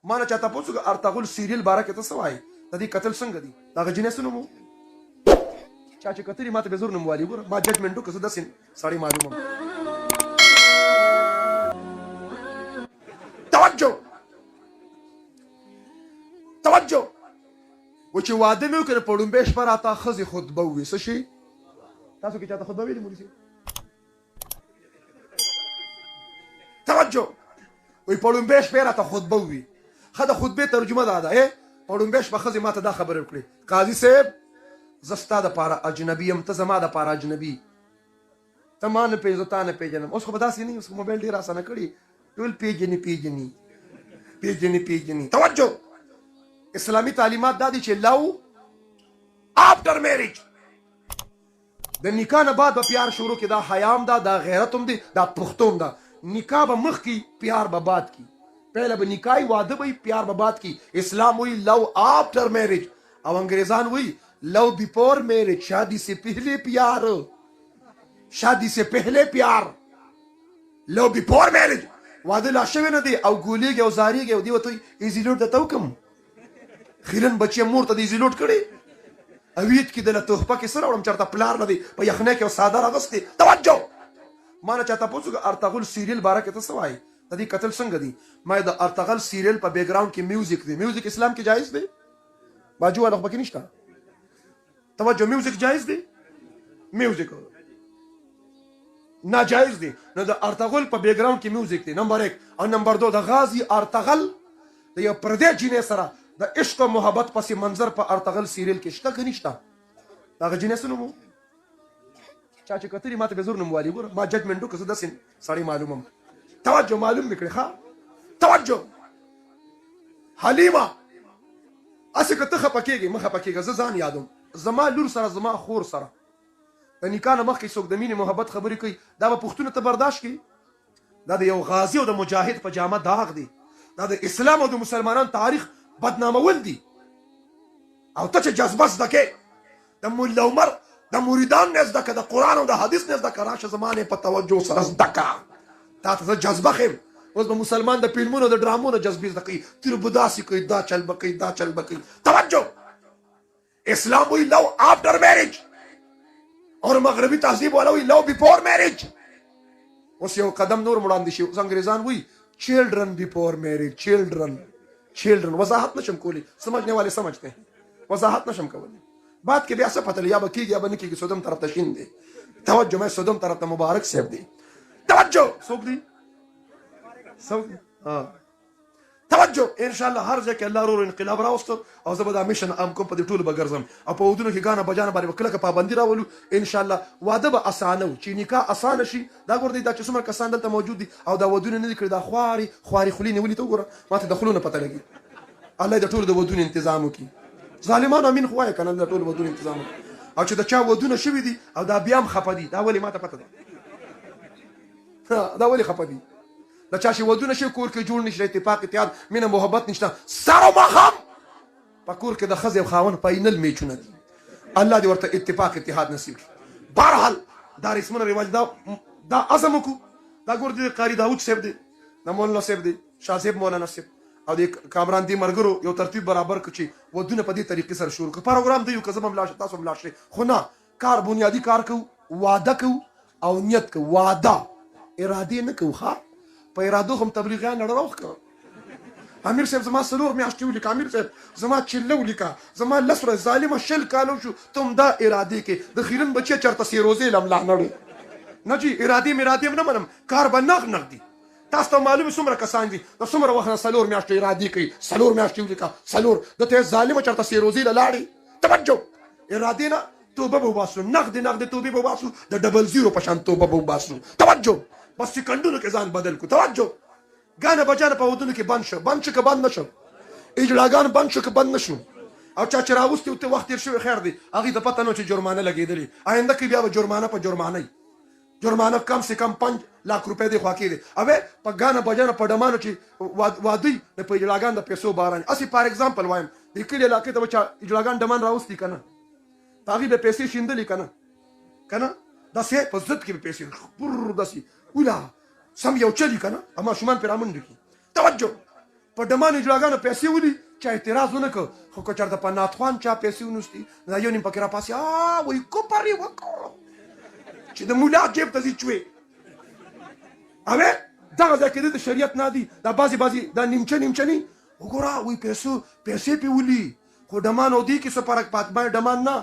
ما نه چا تاسو کو ارطغرل سیریل باره کې څه وایي د دې قتل څنګه دي دا جنس نومو چا چې کتلی ماته به زور نوموالي ګوره ما ججمنټ وکړه زه داسې سړی معلومه توجه و چې واده مې وکړ په ړومبۍ شپه راته ښځې خطبه ووي څه شي تاسو کې چاته خطبه ویلې مولوي صاحب توجه وایي په ړومبۍ شپې راته خطبه ووي ښه د خطبې ترجمه دا ده په ړومبۍ شپه ښځې ما ته دا خبرې وکړې قاضي صاحب زه ستا دپاره اجنبي یم ته زما دپاره اجنبي ته ما نه پېژنې تا نه پېژنم اوس خو به داسې نه اوس خو موبایل ډېر اسانه کړي ټول پېژني توجه اسلامي تعلیمات دا دي چې لو آفټر میریج د نکاح نه بعد به پیار شروع کې دا حیام ده دا غیرت هم دی دا پښتو هم ده نکاح به مخکې پیار به بعد کی پهله به نکاح واده به پیار به بعد کی اسلام وی لو آفٹر میرج او انګریزان وی لو بیفور میرج شادی سے پہلے پیار لو بیفور میرج واده لا شوی نه دی او ګولیږي او زاریږي او دی وته ایزیلوټ د توکم خیرن بچی مور ته د ایزیلوټ کړي اویت کې د توهپه کې سره وړم چرته پلار نه دی په یخنه کې او ساده راغستې توجه ما نه چاته پوښتنه ارطغرل سیریل باره کې څه وایي د دې قتل څنګه دی ما د ارطغرل سیریل په بیک گراوند کې میوزیک دی میوزیک اسلام کې جایز دی باجو والا خو پکې نشته توجه میوزیک جایز دی میوزیک ناجایز دی نو د ارطغرل په بیک گراوند کې میوزیک دی نمبر 1 او نمبر 2 د غازی ارطغرل د یو پردې جینې سره د عشق او محبت پسې منظر په ارطغرل سیریل کې شته که نشته دا جینې څه نومو چا چې کتلی ماته به زور نوموالي ګوره ما ججمنټ وکړه زه داسې سړی معلومم توجه معلوم مې کړې ښه توجه حلیمه هسې که ته خفه کېږې مه خفه کېږه زه ځان یادوم زما لور سره زما خور سره د نکاح نه مخکې څوک د مینې محبت خبرې کوي دا به پوښتنو ته برداشت کړي دا د یو غازي او د مجاهد په جامه داغ دی دا د اسلام او د مسلمانانو تاریخ بدنامول دي او ته چې جذبه زده کې د ملا عمر د مریدان نه زده که د قرآن او د حدیث نه زده که راشه زما نه په توجه سره زده که تا ته زه جذبه خیم اوس به مسلمان د فلمونو د ډرامو نه جذبې زده کوي تیر به داسې کوي دا چل به کوي دا چل به کوي توجه اسلام وی لو آفټر میرج اور مغربي تهذیب والا وی لو بیفور میرج اوس یو قدم نور وړاندې شي اوس انګریزان وی چلډرن بیفور میرج چلډرن وضاحت نشم کولی سمجھنے والے سمجھتے ہیں وضاحت نشم کولی بات کې بیا څه پته یا به کېږي یا به نه کېږي سودم طرف ته شین دی توجه مې سودم طرف ته مبارک صاحب دی توجه څوک دی توجه ان شاء الله هر ځای کې الله ورو انقلاب راوستو او زه به دا میشن ام کوم په دې ټولو به ګرځم او په ودونو کې ګانه بجانه باندې کلکه پابندي راولو ان شاء الله واده به اسانه و چې نکاح اسانه شي دا ګور دی دا چې څومره کسان دلته موجود دي او دا ودونه نه دي کړي دا خواري خولي نیولي ته وګوره ماته د خلونو پته لګي الله د ټولو د ودونو تنظیم وکړي ظالمانو امین خو وایي کنه د ټولو ودونو تنظیم او چې د چا ودونه شوي دي او دا بیا هم خفه دي دا ولې ماته پته ده دا ولې خفه دي د چا چې ودونه شي کور کې جوړ نشي اتفاق اتحاد مینه محبت نشته سر او مخم په کور کې د ښځې او خاوند فاینل میچونه دي الله دې ورته اتفاق اتحاد نصیب کړي بهرحال دا رسمونه رواج دا عزم وکړو دا ګور دی قاری داود صاحب دی د مولانا صاحب دی شاه صاحب مولانا صاحب او د کامران دی مرګرو یو ترتیب برابر کړي چې ودونه په دې طریقې سره شروع کړو پروګرام دی یو که زه هم لاړ تاسو هم لاړ شئ خو نه کار بنیادي کار کوو واده کوو او نیت کوو واده ارادې نه کوو ښه په ارادو هم تبلیغیان لړروخ که امیر صاحب زما 4 میاشتې ولیکه امیر صاحب زما چله ولیکه زما 10 ورځې ظالمه 20 کالو شو تم دا ارادې کې د خیرن بچی چرته سیروزې لم لاهنړو نه جی ارادې نه منم کار به نغ دی تاسو ته معلومه څومره کسان دي د څومره وخت نه 4 میاشتې ارادې کوي 4 میاشتې ولیکه 4 د ته ظالمه چرته سیروزې لاړې توجه ارادې نه توبه به وباسو نغد توبې به وباسو د ډبل زیرو په شان توبه به وباسو توجه بس سکندونو کې ځان بدل کو توجه ګانه بجانه په ودونو کې بند شو که بند نشو اجلاګان بند شو که بند نشو او چا چې راوستي ته وخت تیر شوی خیر دی هغې ته پته نه چې جرمانه لګېدلې آینده کې بیا به جرمانه کم سے کم 5 लाख روپۍ دی خوا کې دی اوې په ګانه بجانه په ډمانو چې وادوي د په اجلاګان د پیسو باران اسې فار ایگزامپل وایم د کلي علاقې ته به چا اجلاګان ډمان راوستي که نه په هغې به پیسې شیندلې که نه داسې په ضد کې به پیسې داسې اوله سم یو چلی که نه اما شومان پې رامنډو کي په ډمان جوړاګانو پیسې ولي چا اعتراض ونه کړ خو که چېرته په ناتخوان چا پیسې ونوستي دا یو نیم پکې راپاسې وایي کفر یې وکړو چې د مولا جیب ته ځي چوې اوې دغه ځای کې د شریعت نه دي دا بعضې دا نیمچه ني وګوره وایي پیسې پې ولي خو ډمان او دې کې څه فرق پات باندې ډمان نه